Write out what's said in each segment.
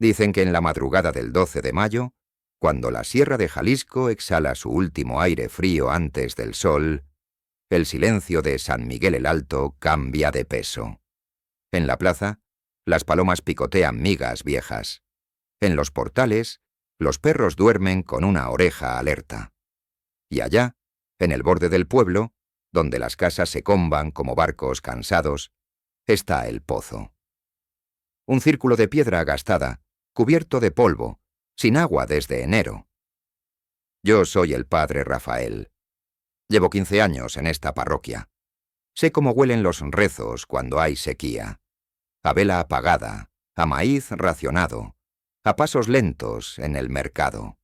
Dicen que en la madrugada del 12 de mayo, cuando la Sierra de Jalisco exhala su último aire frío antes del sol, el silencio de San Miguel el Alto cambia de peso. En la plaza, las palomas picotean migas viejas. En los portales, los perros duermen con una oreja alerta. Y allá, en el borde del pueblo, donde las casas se comban como barcos cansados, está el pozo. Un círculo de piedra gastada, cubierto de polvo, sin agua desde enero. Yo soy el padre Rafael. Llevo 15 años en esta parroquia. Sé cómo huelen los rezos cuando hay sequía. A vela apagada, a maíz racionado, a pasos lentos en el mercado.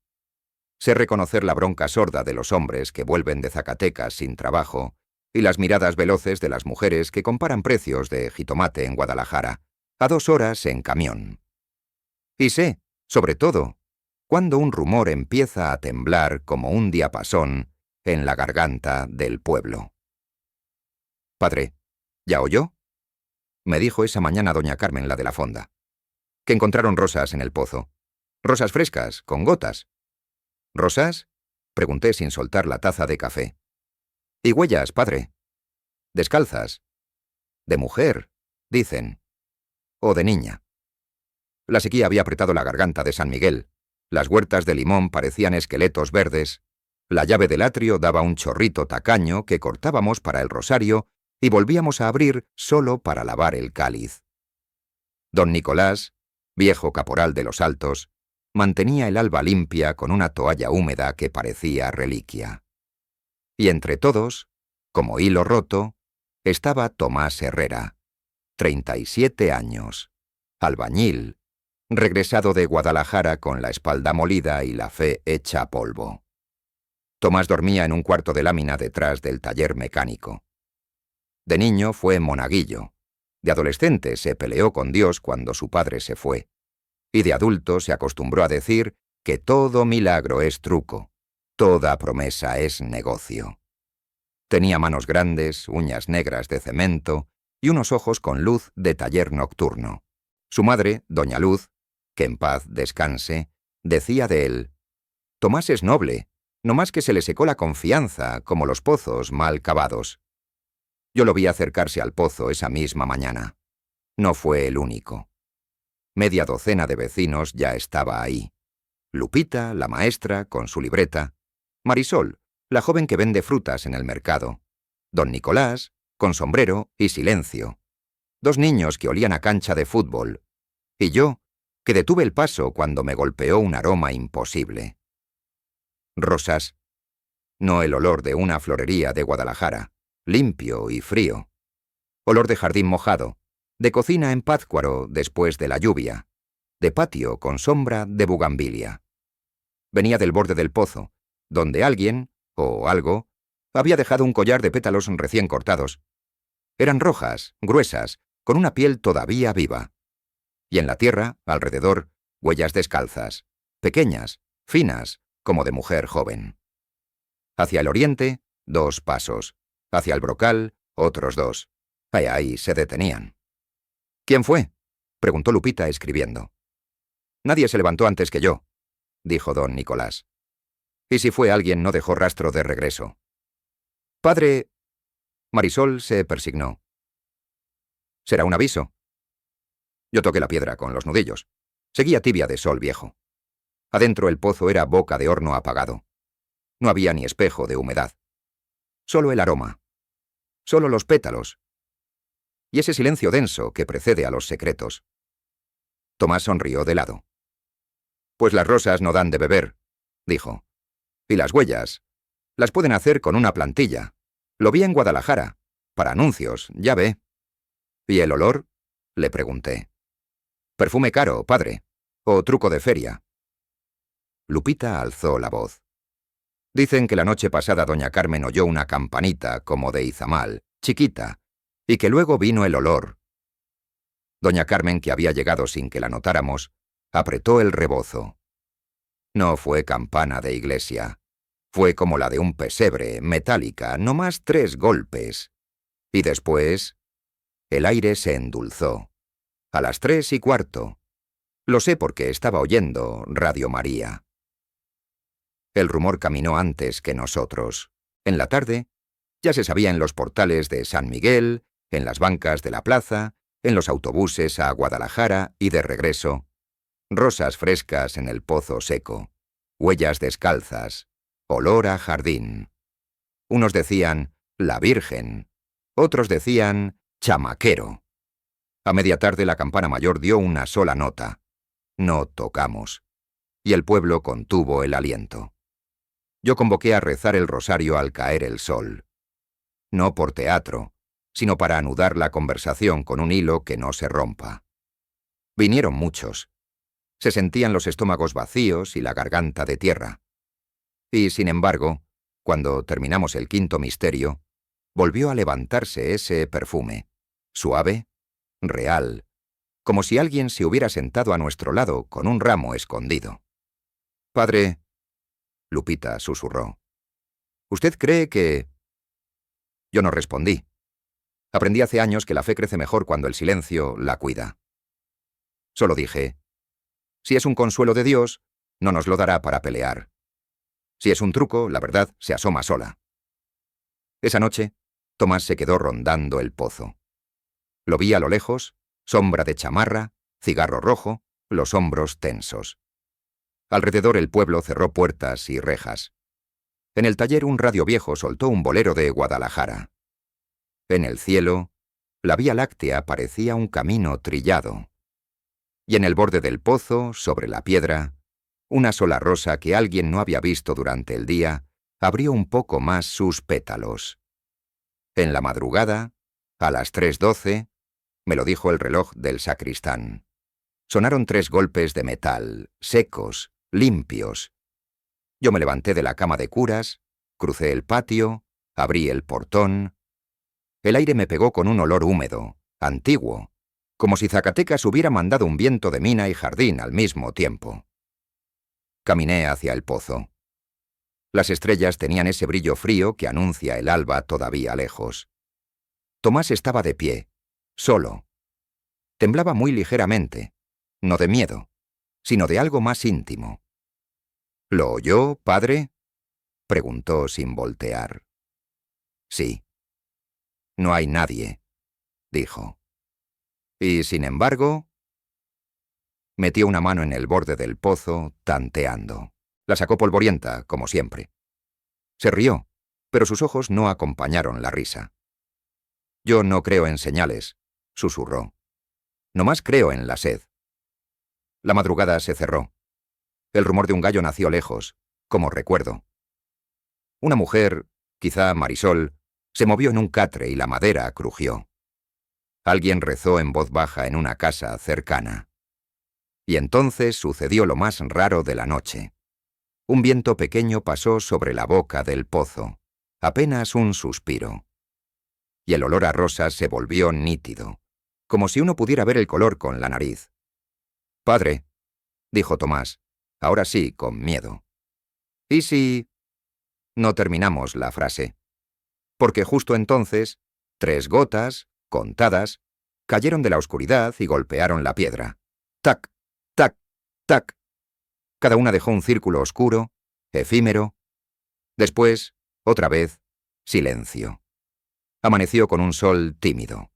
Sé reconocer la bronca sorda de los hombres que vuelven de Zacatecas sin trabajo y las miradas veloces de las mujeres que comparan precios de jitomate en Guadalajara, a 2 horas en camión. Y sé, sobre todo, cuando un rumor empieza a temblar como un diapasón en la garganta del pueblo. «Padre, ¿ya oyó?», me dijo esa mañana doña Carmen, la de la fonda. «Que encontraron rosas en el pozo. Rosas frescas, con gotas». «¿Rosas?», pregunté sin soltar la taza de café. «Y huellas, padre». «Descalzas». «De mujer», dicen. «O de niña». La sequía había apretado la garganta de San Miguel. Las huertas de limón parecían esqueletos verdes. La llave del atrio daba un chorrito tacaño que cortábamos para el rosario y volvíamos a abrir solo para lavar el cáliz. Don Nicolás, viejo caporal de los Altos, mantenía el alba limpia con una toalla húmeda que parecía reliquia. Y entre todos, como hilo roto, estaba Tomás Herrera, 37 años, albañil, regresado de Guadalajara con la espalda molida y la fe hecha polvo. Tomás dormía en un cuarto de lámina detrás del taller mecánico. De niño fue monaguillo. De adolescente se peleó con Dios cuando su padre se fue. Y de adulto se acostumbró a decir que todo milagro es truco, toda promesa es negocio. Tenía manos grandes, uñas negras de cemento y unos ojos con luz de taller nocturno. Su madre, doña Luz, que en paz descanse, decía de él: «Tomás es noble, no más que se le secó la confianza, como los pozos mal cavados». Yo lo vi acercarse al pozo esa misma mañana. No fue el único. Media docena de vecinos ya estaba ahí. Lupita, la maestra, con su libreta. Marisol, la joven que vende frutas en el mercado. Don Nicolás, con sombrero y silencio. 2 niños que olían a cancha de fútbol. Y yo, que detuve el paso cuando me golpeó un aroma imposible. Rosas. No el olor de una florería de Guadalajara, limpio y frío. Olor de jardín mojado, de cocina en Pátzcuaro después de la lluvia, de patio con sombra de bugambilia. Venía del borde del pozo, donde alguien, o algo, había dejado un collar de pétalos recién cortados. Eran rojas, gruesas, con una piel todavía viva. Y en la tierra, alrededor, huellas descalzas, pequeñas, finas, como de mujer joven. Hacia el oriente, 2 pasos. Hacia el brocal, otros 2. Ahí se detenían. «¿Quién fue?», preguntó Lupita escribiendo. «Nadie se levantó antes que yo», dijo don Nicolás. «Y si fue alguien no dejó rastro de regreso». «Padre...». Marisol se persignó. «¿Será un aviso?». Yo toqué la piedra con los nudillos. Seguía tibia de sol viejo. Adentro el pozo era boca de horno apagado. No había ni espejo de humedad. Solo el aroma. Solo los pétalos. Y ese silencio denso que precede a los secretos. Tomás sonrió de lado. «Pues las rosas no dan de beber», dijo. «Y las huellas las pueden hacer con una plantilla. Lo vi en Guadalajara. Para anuncios, ya ve». «¿Y el olor?», le pregunté. «Perfume caro, padre. O truco de feria». Lupita alzó la voz. «Dicen que la noche pasada doña Carmen oyó una campanita como de Izamal, chiquita, y que luego vino el olor». Doña Carmen, que había llegado sin que la notáramos, apretó el rebozo. No fue campana de iglesia. Fue como la de un pesebre, metálica, no más 3 golpes. Y después, el aire se endulzó. A las 3:15. Lo sé porque estaba oyendo Radio María. El rumor caminó antes que nosotros. En la tarde, ya se sabía en los portales de San Miguel, en las bancas de la plaza, en los autobuses a Guadalajara y de regreso. Rosas frescas en el pozo seco, huellas descalzas, olor a jardín. Unos decían la Virgen, otros decían chamaquero. A media tarde la campana mayor dio una sola nota. No tocamos. Y el pueblo contuvo el aliento. Yo convoqué a rezar el rosario al caer el sol. No por teatro, sino para anudar la conversación con un hilo que no se rompa. Vinieron muchos. Se sentían los estómagos vacíos y la garganta de tierra. Y, sin embargo, cuando terminamos el quinto misterio, volvió a levantarse ese perfume, suave, real, como si alguien se hubiera sentado a nuestro lado con un ramo escondido. «Padre», Lupita susurró, «¿usted cree que...?» Yo no respondí. Aprendí hace años que la fe crece mejor cuando el silencio la cuida. Solo dije, si es un consuelo de Dios, no nos lo dará para pelear. Si es un truco, la verdad se asoma sola. Esa noche, Tomás se quedó rondando el pozo. Lo vi a lo lejos, sombra de chamarra, cigarro rojo, los hombros tensos. Alrededor el pueblo cerró puertas y rejas. En el taller un radio viejo soltó un bolero de Guadalajara. En el cielo, la Vía Láctea parecía un camino trillado. Y en el borde del pozo, sobre la piedra, una sola rosa que alguien no había visto durante el día abrió un poco más sus pétalos. En la madrugada, a las 3:12, me lo dijo el reloj del sacristán. Sonaron 3 golpes de metal, secos, limpios. Yo me levanté de la cama de curas, crucé el patio, abrí el portón. El aire me pegó con un olor húmedo, antiguo, como si Zacatecas hubiera mandado un viento de mina y jardín al mismo tiempo. Caminé hacia el pozo. Las estrellas tenían ese brillo frío que anuncia el alba todavía lejos. Tomás estaba de pie, solo. Temblaba muy ligeramente, no de miedo, sino de algo más íntimo. ¿Lo oyó, padre?, preguntó sin voltear. Sí. No hay nadie, dijo. Y sin embargo... Metió una mano en el borde del pozo, tanteando. La sacó polvorienta, como siempre. Se rió, pero sus ojos no acompañaron la risa. Yo no creo en señales, susurró. Nomás creo en la sed. La madrugada se cerró. El rumor de un gallo nació lejos, como recuerdo. Una mujer, quizá Marisol, se movió en un catre y la madera crujió. Alguien rezó en voz baja en una casa cercana. Y entonces sucedió lo más raro de la noche. Un viento pequeño pasó sobre la boca del pozo, apenas un suspiro. Y el olor a rosas se volvió nítido, como si uno pudiera ver el color con la nariz. «Padre», dijo Tomás, ahora sí, con miedo. «¿Y si...?» No terminamos la frase, porque justo entonces, 3 gotas, contadas, cayeron de la oscuridad y golpearon la piedra. Tac, tac, tac. Cada una dejó un círculo oscuro, efímero. Después, otra vez, silencio. Amaneció con un sol tímido.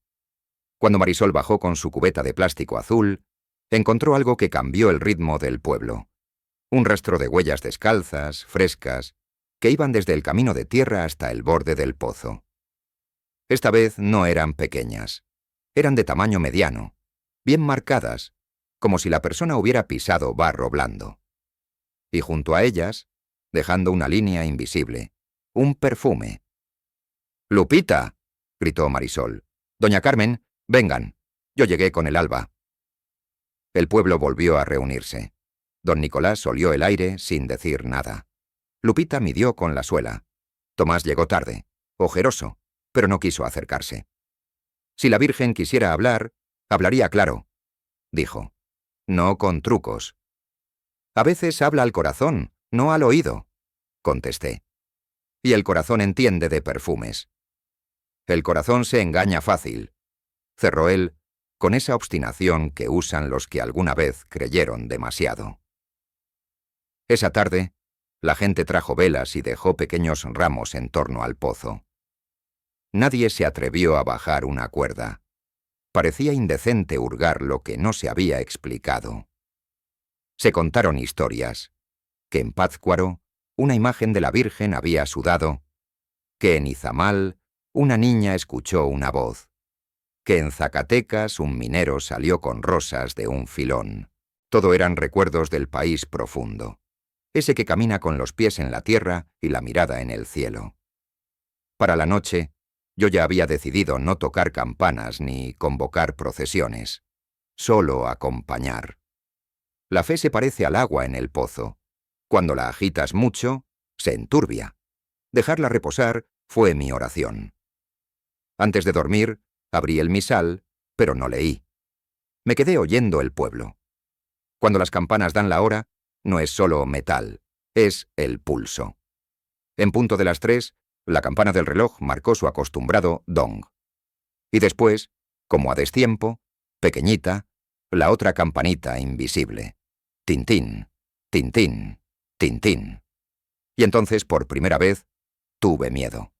Cuando Marisol bajó con su cubeta de plástico azul, encontró algo que cambió el ritmo del pueblo. Un rastro de huellas descalzas, frescas, que iban desde el camino de tierra hasta el borde del pozo. Esta vez no eran pequeñas. Eran de tamaño mediano, bien marcadas, como si la persona hubiera pisado barro blando. Y junto a ellas, dejando una línea invisible, un perfume. «¡Lupita!», gritó Marisol. «Doña Carmen, vengan. Yo llegué con el alba». El pueblo volvió a reunirse. Don Nicolás olió el aire sin decir nada. Lupita midió con la suela. Tomás llegó tarde, ojeroso, pero no quiso acercarse. Si la Virgen quisiera hablar, hablaría claro, dijo. No con trucos. A veces habla al corazón, no al oído, contesté. Y el corazón entiende de perfumes. El corazón se engaña fácil, cerró él, con esa obstinación que usan los que alguna vez creyeron demasiado. Esa tarde, la gente trajo velas y dejó pequeños ramos en torno al pozo. Nadie se atrevió a bajar una cuerda. Parecía indecente hurgar lo que no se había explicado. Se contaron historias, que en Pátzcuaro una imagen de la Virgen había sudado, que en Izamal una niña escuchó una voz, que en Zacatecas un minero salió con rosas de un filón. Todo eran recuerdos del país profundo, ese que camina con los pies en la tierra y la mirada en el cielo. Para la noche, yo ya había decidido no tocar campanas ni convocar procesiones, solo acompañar. La fe se parece al agua en el pozo. Cuando la agitas mucho, se enturbia. Dejarla reposar fue mi oración. Antes de dormir, abrí el misal, pero no leí. Me quedé oyendo el pueblo. Cuando las campanas dan la hora, no es solo metal, es el pulso. En punto de las 3, la campana del reloj marcó su acostumbrado dong. Y después, como a destiempo, pequeñita, la otra campanita invisible. Tintín, tintín, tintín. Y entonces, por primera vez, tuve miedo.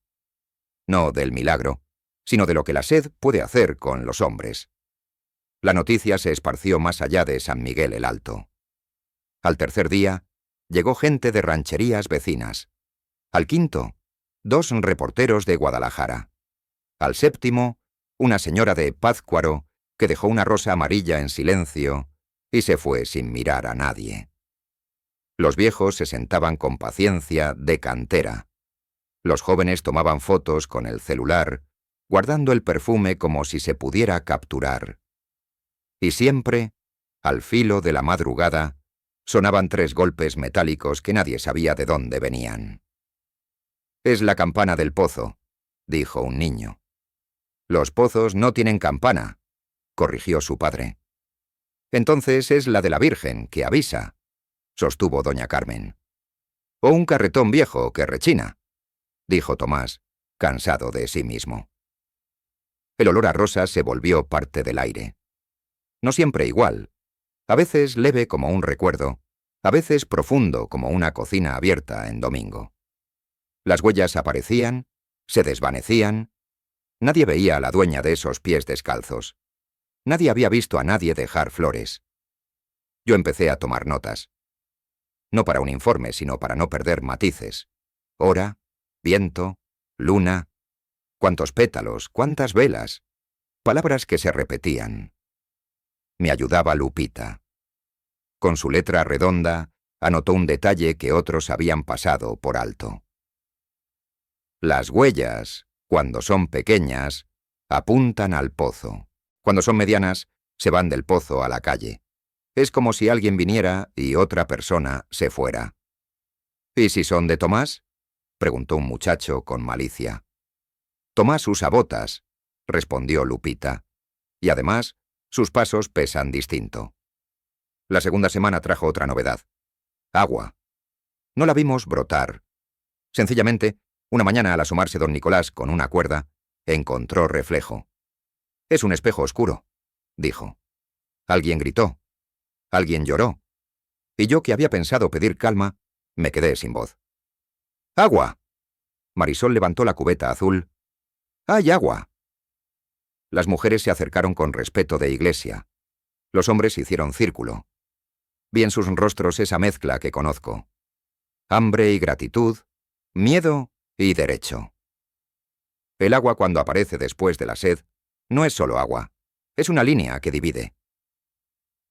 No del milagro, sino de lo que la sed puede hacer con los hombres. La noticia se esparció más allá de San Miguel el Alto. Al tercer día, llegó gente de rancherías vecinas. Al quinto, 2 reporteros de Guadalajara. Al séptimo, una señora de Pátzcuaro que dejó una rosa amarilla en silencio y se fue sin mirar a nadie. Los viejos se sentaban con paciencia de cantera. Los jóvenes tomaban fotos con el celular, guardando el perfume como si se pudiera capturar. Y siempre, al filo de la madrugada, sonaban 3 golpes metálicos que nadie sabía de dónde venían. «Es la campana del pozo», dijo un niño. «Los pozos no tienen campana», corrigió su padre. «Entonces es la de la Virgen, que avisa», sostuvo doña Carmen. «O un carretón viejo que rechina», dijo Tomás, cansado de sí mismo. El olor a rosas se volvió parte del aire. No siempre igual, a veces leve como un recuerdo, a veces profundo como una cocina abierta en domingo. Las huellas aparecían, se desvanecían. Nadie veía a la dueña de esos pies descalzos. Nadie había visto a nadie dejar flores. Yo empecé a tomar notas. No para un informe, sino para no perder matices. Hora, viento, luna, cuántos pétalos, cuántas velas, palabras que se repetían. Me ayudaba Lupita. Con su letra redonda, anotó un detalle que otros habían pasado por alto. Las huellas, cuando son pequeñas, apuntan al pozo. Cuando son medianas, se van del pozo a la calle. Es como si alguien viniera y otra persona se fuera. ¿Y si son de Tomás?, preguntó un muchacho con malicia. Tomás usa botas, respondió Lupita. Y además, sus pasos pesan distinto. La segunda semana trajo otra novedad. Agua. No la vimos brotar. Sencillamente, una mañana al asomarse don Nicolás con una cuerda, encontró reflejo. «Es un espejo oscuro», dijo. Alguien gritó. Alguien lloró. Y yo, que había pensado pedir calma, me quedé sin voz. «¡Agua!». Marisol levantó la cubeta azul. «¡Hay agua!». Las mujeres se acercaron con respeto de iglesia. Los hombres hicieron círculo. Vi en sus rostros esa mezcla que conozco. Hambre y gratitud, miedo y derecho. El agua, cuando aparece después de la sed, no es solo agua, es una línea que divide.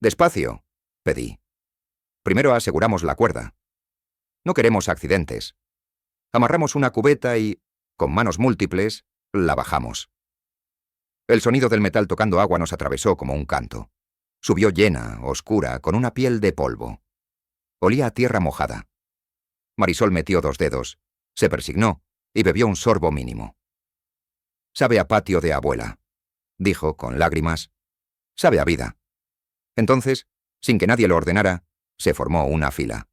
«Despacio», pedí. «Primero aseguramos la cuerda. No queremos accidentes. Amarramos una cubeta y, con manos múltiples, la bajamos». El sonido del metal tocando agua nos atravesó como un canto. Subió llena, oscura, con una piel de polvo. Olía a tierra mojada. Marisol metió 2 dedos, se persignó y bebió un sorbo mínimo. «Sabe a patio de abuela», dijo con lágrimas. «Sabe a vida». Entonces, sin que nadie lo ordenara, se formó una fila.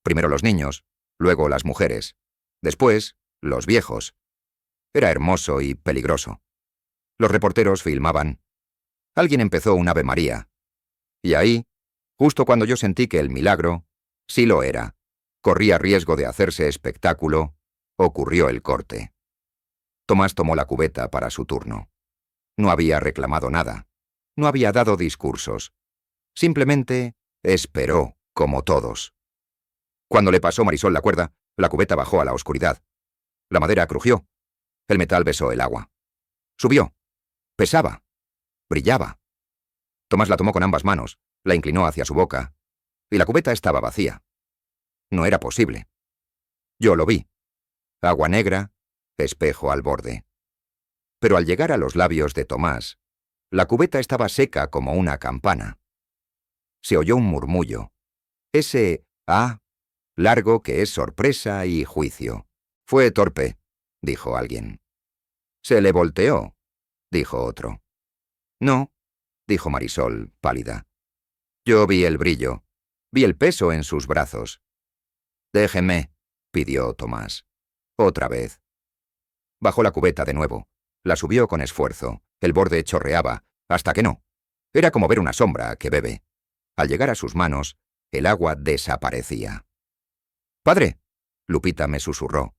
Primero los niños, luego las mujeres, después los viejos. Era hermoso y peligroso. Los reporteros filmaban. Alguien empezó un Ave María. Y ahí, justo cuando yo sentí que el milagro, sí lo era, corría riesgo de hacerse espectáculo, ocurrió el corte. Tomás tomó la cubeta para su turno. No había reclamado nada. No había dado discursos. Simplemente esperó, como todos. Cuando le pasó Marisol la cuerda, la cubeta bajó a la oscuridad. La madera crujió. El metal besó el agua. Subió. Pesaba. Brillaba. Tomás la tomó con ambas manos, la inclinó hacia su boca, y la cubeta estaba vacía. No era posible. Yo lo vi. Agua negra, espejo al borde. Pero al llegar a los labios de Tomás, la cubeta estaba seca como una campana. Se oyó un murmullo. Ese «ah» largo que es sorpresa y juicio. Fue torpe, dijo alguien. Se le volteó, dijo otro. No, dijo Marisol, pálida. Yo vi el brillo, vi el peso en sus brazos. Déjeme, pidió Tomás. Otra vez. Bajó la cubeta de nuevo. La subió con esfuerzo. El borde chorreaba, hasta que no. Era como ver una sombra que bebe. Al llegar a sus manos, el agua desaparecía. «Padre», Lupita me susurró.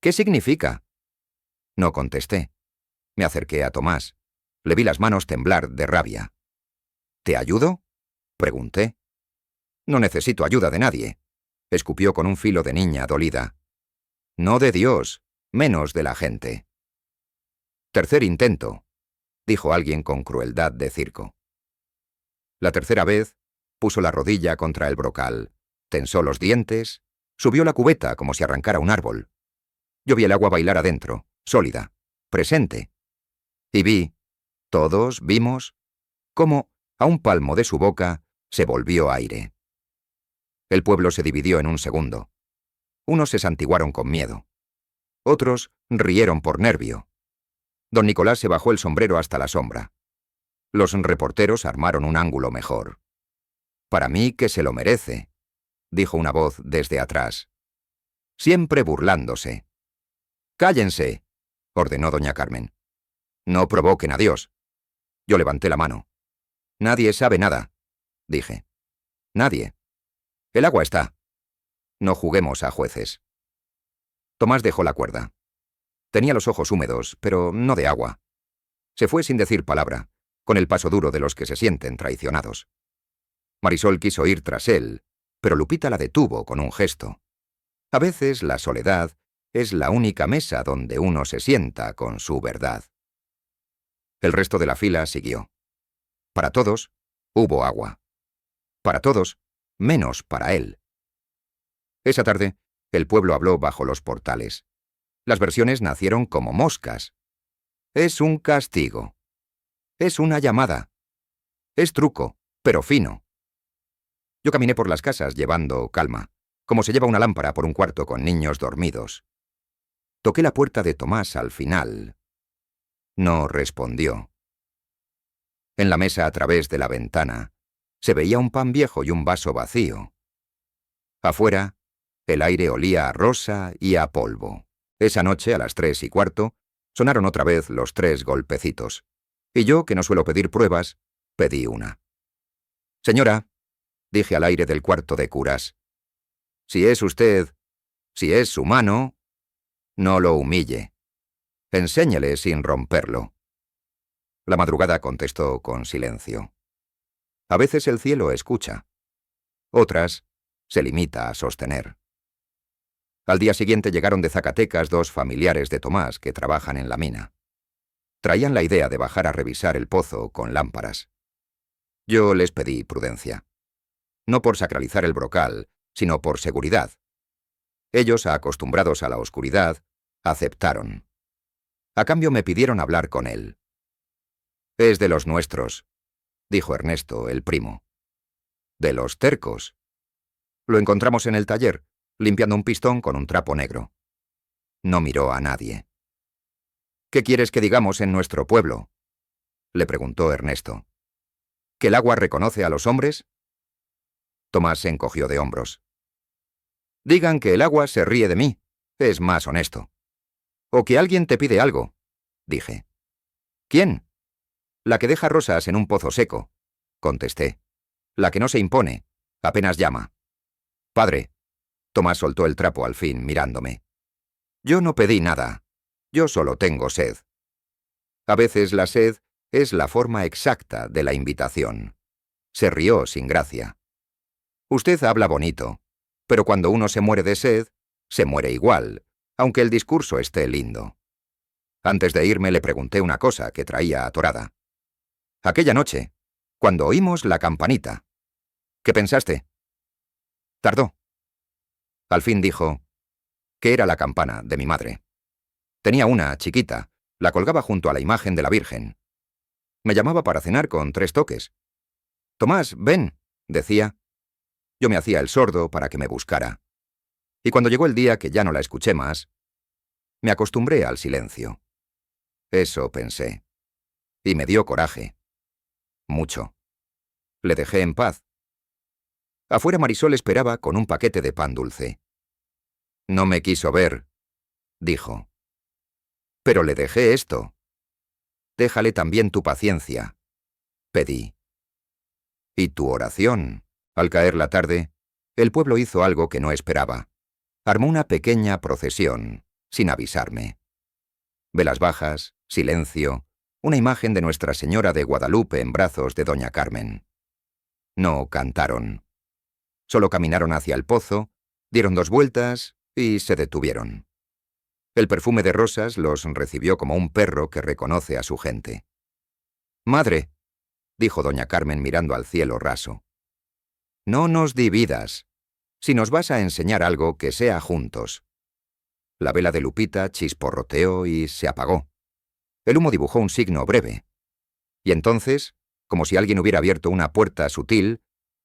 «¿Qué significa?» No contesté. Me acerqué a Tomás. Le vi las manos temblar de rabia. «¿Te ayudo?», pregunté. «No necesito ayuda de nadie», escupió con un filo de niña dolida. «No de Dios, menos de la gente». «Tercer intento», dijo alguien con crueldad de circo. La tercera vez, puso la rodilla contra el brocal, tensó los dientes, subió la cubeta como si arrancara un árbol. Yo vi el agua bailar adentro, sólida, presente. Y todos vimos, cómo, a un palmo de su boca, se volvió aire. El pueblo se dividió en un segundo. Unos se santiguaron con miedo. Otros rieron por nervio. Don Nicolás se bajó el sombrero hasta la sombra. Los reporteros armaron un ángulo mejor. «Para mí que se lo merece», dijo una voz desde atrás. Siempre burlándose. «Cállense», ordenó doña Carmen. «No provoquen a Dios». Yo levanté la mano. «Nadie sabe nada», dije. «Nadie. El agua está. No juguemos a jueces». Tomás dejó la cuerda. Tenía los ojos húmedos, pero no de agua. Se fue sin decir palabra, con el paso duro de los que se sienten traicionados. Marisol quiso ir tras él, pero Lupita la detuvo con un gesto. A veces la soledad es la única mesa donde uno se sienta con su verdad. El resto de la fila siguió. Para todos, hubo agua. Para todos, menos para él. Esa tarde, el pueblo habló bajo los portales. Las versiones nacieron como moscas. Es un castigo. Es una llamada. Es truco, pero fino. Yo caminé por las casas llevando calma, como se lleva una lámpara por un cuarto con niños dormidos. Toqué la puerta de Tomás al final. No respondió. En la mesa a través de la ventana se veía un pan viejo y un vaso vacío. Afuera, el aire olía a rosa y a polvo. Esa noche, a las 3:15, sonaron otra vez los 3 golpecitos. Y yo, que no suelo pedir pruebas, pedí una. «Señora», dije al aire del cuarto de curas, si es humano, no lo humille. Enséñele sin romperlo». La madrugada contestó con silencio. A veces el cielo escucha. Otras se limita a sostener. Al día siguiente llegaron de Zacatecas 2 familiares de Tomás que trabajan en la mina. Traían la idea de bajar a revisar el pozo con lámparas. Yo les pedí prudencia. No por sacralizar el brocal, sino por seguridad. Ellos, acostumbrados a la oscuridad, aceptaron. A cambio me pidieron hablar con él. «Es de los nuestros», dijo Ernesto, el primo. «De los tercos». Lo encontramos en el taller, limpiando un pistón con un trapo negro. No miró a nadie. «¿Qué quieres que digamos en nuestro pueblo?», le preguntó Ernesto. «¿Que el agua reconoce a los hombres?». Tomás se encogió de hombros. «Digan que el agua se ríe de mí, es más honesto». «O que alguien te pide algo», dije. «¿Quién?». La que deja rosas en un pozo seco, contesté. La que no se impone, apenas llama. Padre. Tomás soltó el trapo al fin, mirándome. Yo no pedí nada. Yo solo tengo sed. A veces la sed es la forma exacta de la invitación. Se rió sin gracia. Usted habla bonito, pero cuando uno se muere de sed, se muere igual, aunque el discurso esté lindo. Antes de irme le pregunté una cosa que traía atorada. Aquella noche, cuando oímos la campanita, ¿qué pensaste? Tardó. Al fin dijo que era la campana de mi madre. Tenía una, chiquita, la colgaba junto a la imagen de la Virgen. Me llamaba para cenar con 3 toques. Tomás, ven, decía. Yo me hacía el sordo para que me buscara. Y cuando llegó el día que ya no la escuché más, me acostumbré al silencio. Eso pensé. Y me dio coraje. Mucho. Le dejé en paz. Afuera Marisol esperaba con un paquete de pan dulce. No me quiso ver, dijo. Pero le dejé esto. Déjale también tu paciencia, pedí. Y tu oración. Al caer la tarde, el pueblo hizo algo que no esperaba. Armó una pequeña procesión, sin avisarme. Velas bajas, silencio, una imagen de Nuestra Señora de Guadalupe en brazos de doña Carmen. No cantaron. Solo caminaron hacia el pozo, dieron 2 vueltas y se detuvieron. El perfume de rosas los recibió como un perro que reconoce a su gente. «Madre», dijo doña Carmen mirando al cielo raso, «no nos dividas. Si nos vas a enseñar algo, que sea juntos». La vela de Lupita chisporroteó y se apagó. El humo dibujó un signo breve. Y entonces, como si alguien hubiera abierto una puerta sutil,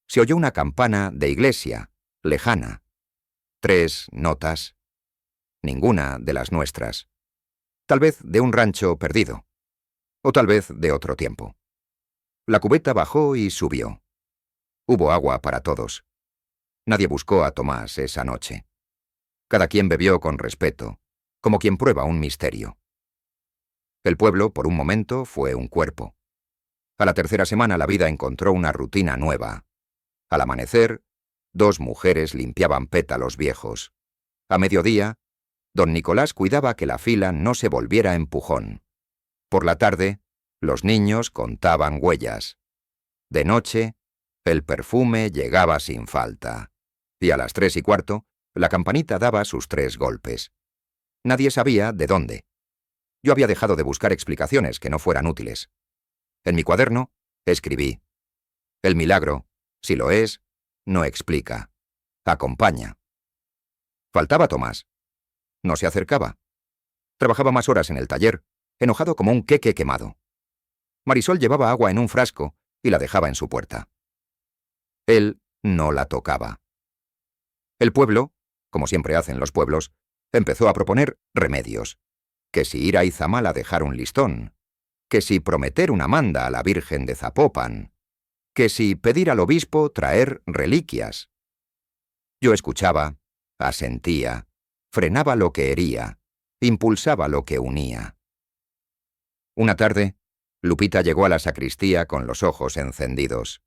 se oyó una campana de iglesia, lejana. 3 notas. Ninguna de las nuestras. Tal vez de un rancho perdido. O tal vez de otro tiempo. La cubeta bajó y subió. Hubo agua para todos. Nadie buscó a Tomás esa noche. Cada quien bebió con respeto, como quien prueba un misterio. El pueblo, por un momento, fue un cuerpo. A la 3ª semana la vida encontró una rutina nueva. Al amanecer, 2 mujeres limpiaban pétalos viejos. A mediodía, don Nicolás cuidaba que la fila no se volviera empujón. Por la tarde, los niños contaban huellas. De noche, el perfume llegaba sin falta. Y a las 3:15, la campanita daba sus 3 golpes. Nadie sabía de dónde. Yo había dejado de buscar explicaciones que no fueran útiles. En mi cuaderno, escribí: el milagro, si lo es, no explica. Acompaña. Faltaba Tomás. No se acercaba. Trabajaba más horas en el taller, enojado como un queque quemado. Marisol llevaba agua en un frasco y la dejaba en su puerta. Él no la tocaba. El pueblo, como siempre hacen los pueblos, empezó a proponer remedios. Que si ir a Izamal a dejar un listón, que si prometer una manda a la Virgen de Zapopan, que si pedir al obispo traer reliquias. Yo escuchaba, asentía, frenaba lo que hería, impulsaba lo que unía. Una tarde, Lupita llegó a la sacristía con los ojos encendidos.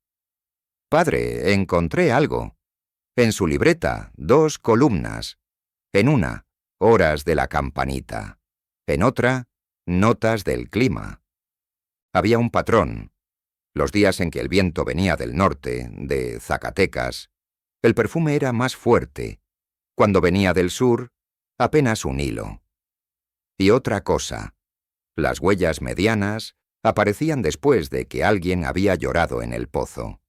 «Padre, encontré algo. En su libreta, 2 columnas. En una, horas de la campanita. En otra, notas del clima. Había un patrón. Los días en que el viento venía del norte, de Zacatecas, el perfume era más fuerte. Cuando venía del sur, apenas un hilo. Y otra cosa, las huellas medianas aparecían después de que alguien había llorado en el pozo.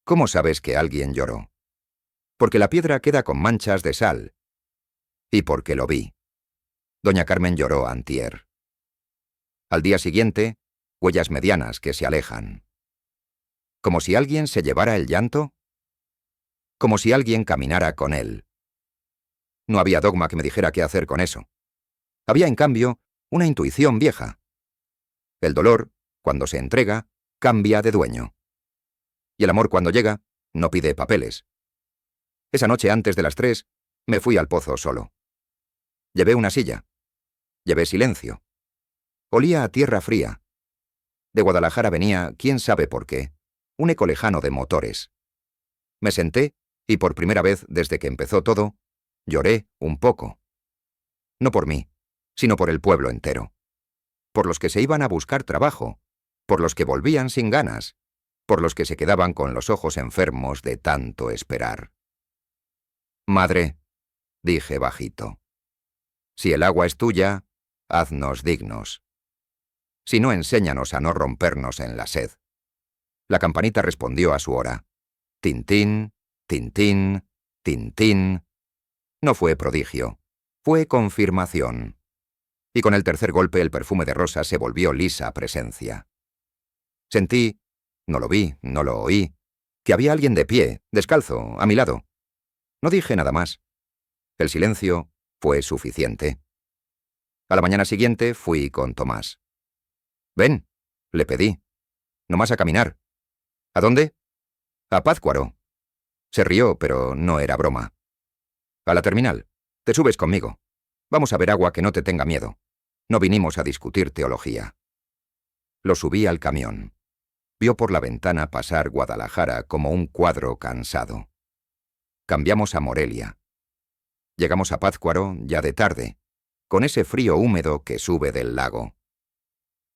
¿Cómo sabes que alguien lloró? Porque la piedra queda con manchas de sal. Y porque lo vi. Doña Carmen lloró antier. Al día siguiente, huellas medianas que se alejan. ¿Como si alguien se llevara el llanto? Como si alguien caminara con él. No había dogma que me dijera qué hacer con eso. Había, en cambio, una intuición vieja. El dolor, cuando se entrega, cambia de dueño. Y el amor, cuando llega, no pide papeles. Esa noche, antes de las 3, me fui al pozo solo. Llevé una silla. Llevé silencio. Olía a tierra fría. De Guadalajara venía, quién sabe por qué, un eco lejano de motores. Me senté y por primera vez desde que empezó todo, lloré un poco. No por mí, sino por el pueblo entero. Por los que se iban a buscar trabajo, por los que volvían sin ganas, por los que se quedaban con los ojos enfermos de tanto esperar. Madre, dije bajito, si el agua es tuya, haznos dignos. Si no, enséñanos a no rompernos en la sed. La campanita respondió a su hora. Tintín, tintín, tintín. No fue prodigio, fue confirmación. Y con el tercer golpe el perfume de rosa se volvió lisa presencia. Sentí, no lo vi, no lo oí, que había alguien de pie, descalzo, a mi lado. No dije nada más. El silencio fue suficiente. A la mañana siguiente fui con Tomás. «Ven», le pedí. «Nomás a caminar». «¿A dónde?» «A Pátzcuaro». Se rió, pero no era broma. «A la terminal. Te subes conmigo. Vamos a ver agua que no te tenga miedo. No vinimos a discutir teología». Lo subí al camión. Vio por la ventana pasar Guadalajara como un cuadro cansado. Cambiamos a Morelia. Llegamos a Pátzcuaro ya de tarde, con ese frío húmedo que sube del lago.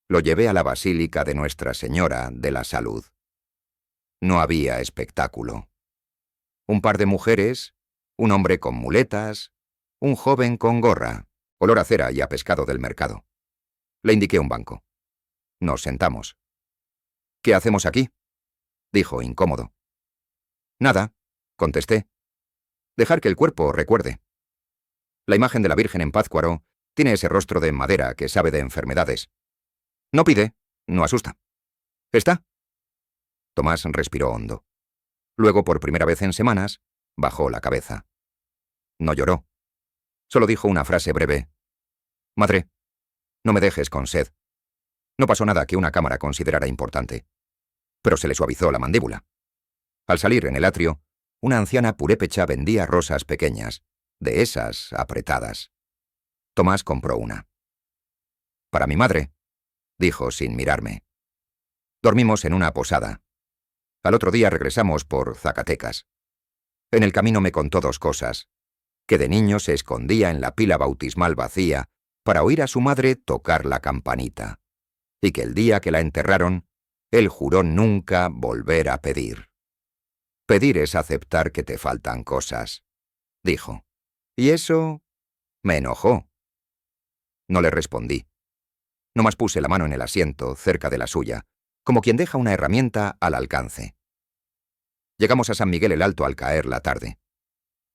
Lo llevé a la Basílica de Nuestra Señora de la Salud. No había espectáculo. Un par de mujeres, un hombre con muletas, un joven con gorra, olor a cera y a pescado del mercado. Le indiqué un banco. Nos sentamos. «¿Qué hacemos aquí?», dijo incómodo. «Nada», contesté. «Dejar que el cuerpo recuerde». La imagen de la Virgen en Pátzcuaro tiene ese rostro de madera que sabe de enfermedades. No pide, no asusta. ¿Está? Tomás respiró hondo. Luego, por primera vez en semanas, bajó la cabeza. No lloró. Solo dijo una frase breve. «Madre, no me dejes con sed». No pasó nada que una cámara considerara importante. Pero se le suavizó la mandíbula. Al salir en el atrio, una anciana purépecha vendía rosas pequeñas, de esas apretadas. Tomás compró una. «Para mi madre», dijo sin mirarme. Dormimos en una posada. Al otro día regresamos por Zacatecas. En el camino me contó dos cosas: que de niño se escondía en la pila bautismal vacía para oír a su madre tocar la campanita, y que el día que la enterraron, él juró nunca volver a pedir. «Pedir es aceptar que te faltan cosas», dijo. Y eso me enojó. No le respondí. Nomás puse la mano en el asiento, cerca de la suya, como quien deja una herramienta al alcance. Llegamos a San Miguel el Alto al caer la tarde.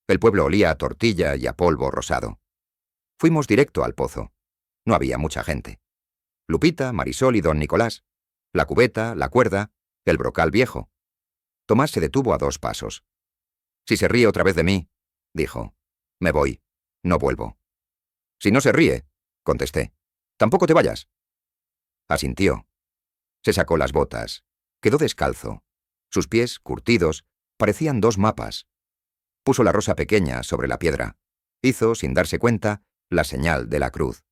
El pueblo olía a tortilla y a polvo rosado. Fuimos directo al pozo. No había mucha gente. Lupita, Marisol y don Nicolás. La cubeta, la cuerda, el brocal viejo. Tomás se detuvo a 2 pasos. «Si se ríe otra vez de mí», dijo, «me voy. No vuelvo». «Si no se ríe», contesté, «tampoco te vayas». Asintió. Se sacó las botas. Quedó descalzo. Sus pies, curtidos, parecían 2 mapas. Puso la rosa pequeña sobre la piedra. Hizo, sin darse cuenta, la señal de la cruz.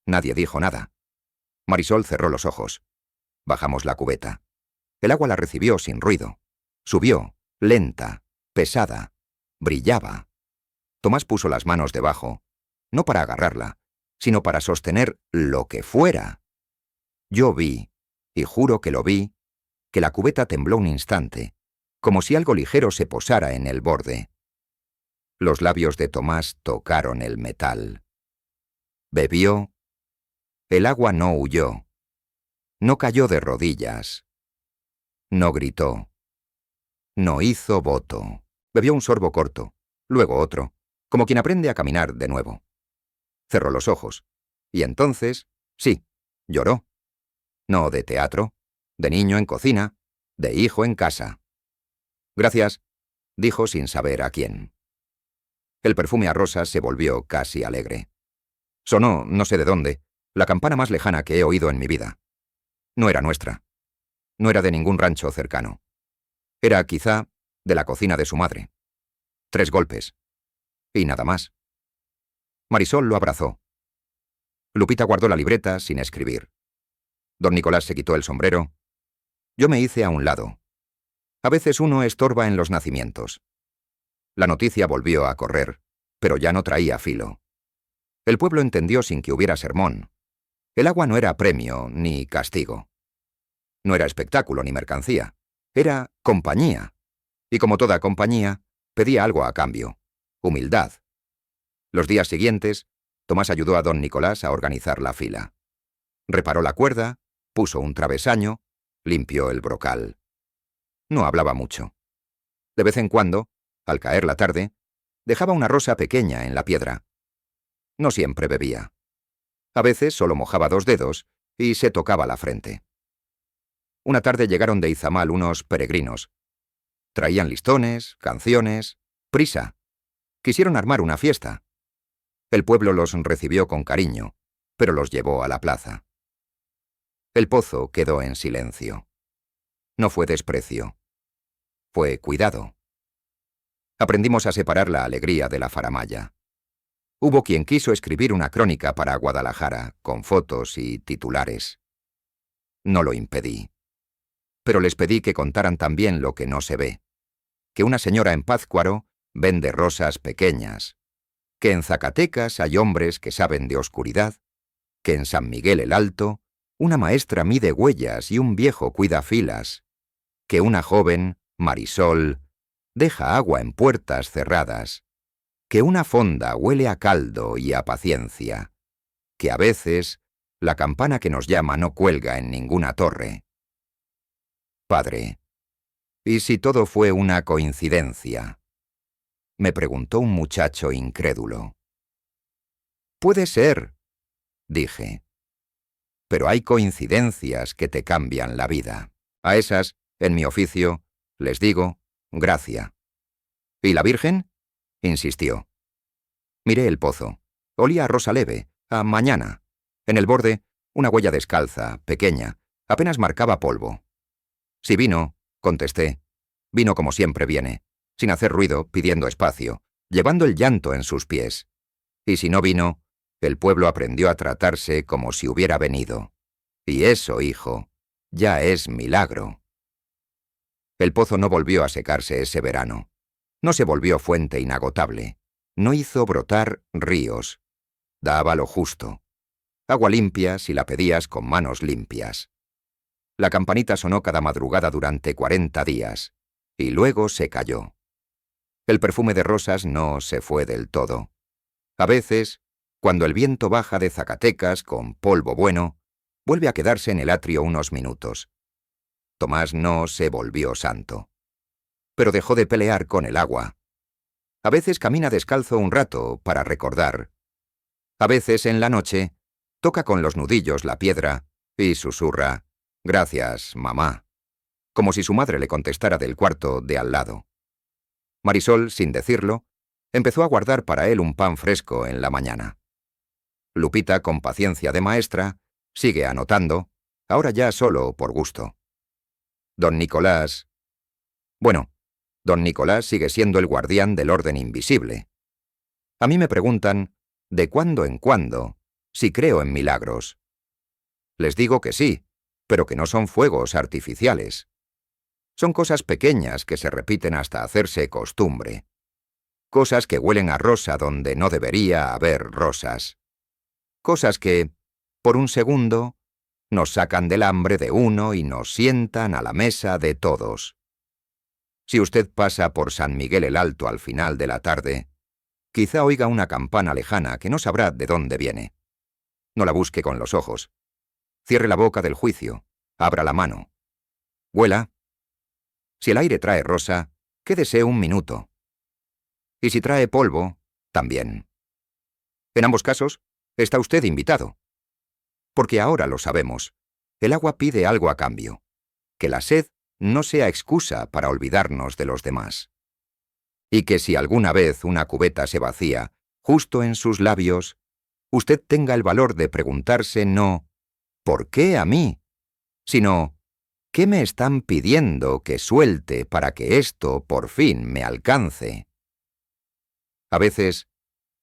Nadie dijo nada. Marisol cerró los ojos. Bajamos la cubeta. El agua la recibió sin ruido. Subió, lenta, pesada, brillaba. Tomás puso las manos debajo, no para agarrarla, sino para sostener lo que fuera. Yo vi, y juro que lo vi, que la cubeta tembló un instante, como si algo ligero se posara en el borde. Los labios de Tomás tocaron el metal. Bebió. El agua no huyó. No cayó de rodillas. No gritó. No hizo voto. Bebió un sorbo corto, luego otro, como quien aprende a caminar de nuevo. Cerró los ojos. Y entonces, sí, lloró. No de teatro, de niño en cocina, de hijo en casa. «Gracias», dijo sin saber a quién. El perfume a rosas se volvió casi alegre. Sonó, no sé de dónde, la campana más lejana que he oído en mi vida. No era nuestra. No era de ningún rancho cercano. Era, quizá, de la cocina de su madre. 3 golpes. Y nada más. Marisol lo abrazó. Lupita guardó la libreta sin escribir. Don Nicolás se quitó el sombrero. Yo me hice a un lado. A veces uno estorba en los nacimientos. La noticia volvió a correr, pero ya no traía filo. El pueblo entendió sin que hubiera sermón. El agua no era premio ni castigo. No era espectáculo ni mercancía. Era compañía. Y como toda compañía, pedía algo a cambio. Humildad. Los días siguientes, Tomás ayudó a don Nicolás a organizar la fila. Reparó la cuerda, puso un travesaño, limpió el brocal. No hablaba mucho. De vez en cuando, al caer la tarde, dejaba una rosa pequeña en la piedra. No siempre bebía. A veces solo mojaba 2 dedos y se tocaba la frente. Una tarde llegaron de Izamal unos peregrinos. Traían listones, canciones, prisa. Quisieron armar una fiesta. El pueblo los recibió con cariño, pero los llevó a la plaza. El pozo quedó en silencio. No fue desprecio. Fue cuidado. Aprendimos a separar la alegría de la faramalla. Hubo quien quiso escribir una crónica para Guadalajara, con fotos y titulares. No lo impedí. Pero les pedí que contaran también lo que no se ve. Que una señora en Pátzcuaro vende rosas pequeñas. Que en Zacatecas hay hombres que saben de oscuridad. Que en San Miguel el Alto una maestra mide huellas y un viejo cuida filas. Que una joven, Marisol, deja agua en puertas cerradas. Que una fonda huele a caldo y a paciencia. Que a veces la campana que nos llama no cuelga en ninguna torre. Padre, ¿y si todo fue una coincidencia? Me preguntó un muchacho incrédulo. Puede ser, dije. Pero hay coincidencias que te cambian la vida. A esas, en mi oficio, les digo, gracia. ¿Y la Virgen? Insistió. Miré el pozo. Olía a rosa leve, a mañana. En el borde, una huella descalza, pequeña, apenas marcaba polvo. Si vino, contesté. Vino como siempre viene, sin hacer ruido, pidiendo espacio, llevando el llanto en sus pies. Y si no vino, el pueblo aprendió a tratarse como si hubiera venido. Y eso, hijo, ya es milagro. El pozo no volvió a secarse ese verano. No se volvió fuente inagotable. No hizo brotar ríos. Daba lo justo. Agua limpia si la pedías con manos limpias. La campanita sonó cada madrugada durante 40 días, y luego se cayó. El perfume de rosas no se fue del todo. A veces, cuando el viento baja de Zacatecas con polvo bueno, vuelve a quedarse en el atrio unos minutos. Tomás no se volvió santo, pero dejó de pelear con el agua. A veces camina descalzo un rato para recordar. A veces, en la noche, toca con los nudillos la piedra y susurra, «Gracias, mamá», como si su madre le contestara del cuarto de al lado. Marisol, sin decirlo, empezó a guardar para él un pan fresco en la mañana. Lupita, con paciencia de maestra, sigue anotando, ahora ya solo por gusto. Don Nicolás... Bueno, don Nicolás sigue siendo el guardián del orden invisible. A mí me preguntan, de cuando en cuando, si creo en milagros. Les digo que sí, pero que no son fuegos artificiales. Son cosas pequeñas que se repiten hasta hacerse costumbre. Cosas que huelen a rosa donde no debería haber rosas. Cosas que, por un segundo, nos sacan del hambre de uno y nos sientan a la mesa de todos. Si usted pasa por San Miguel el Alto al final de la tarde, quizá oiga una campana lejana que no sabrá de dónde viene. No la busque con los ojos. Cierre la boca del juicio, abra la mano. Huela. Si el aire trae rosa, quédese un minuto. Y si trae polvo, también. En ambos casos, está usted invitado. Porque ahora lo sabemos. El agua pide algo a cambio. Que la sed no sea excusa para olvidarnos de los demás. Y que si alguna vez una cubeta se vacía, justo en sus labios, usted tenga el valor de preguntarse no ¿por qué a mí?, sino ¿qué me están pidiendo que suelte para que esto por fin me alcance? A veces,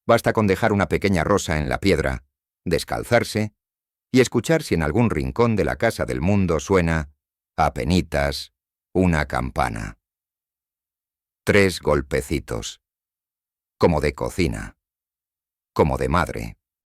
basta con dejar una pequeña rosa en la piedra, descalzarse y escuchar si en algún rincón de la casa del mundo suena, apenitas, una campana. 3 golpecitos. Como de cocina. Como de madre.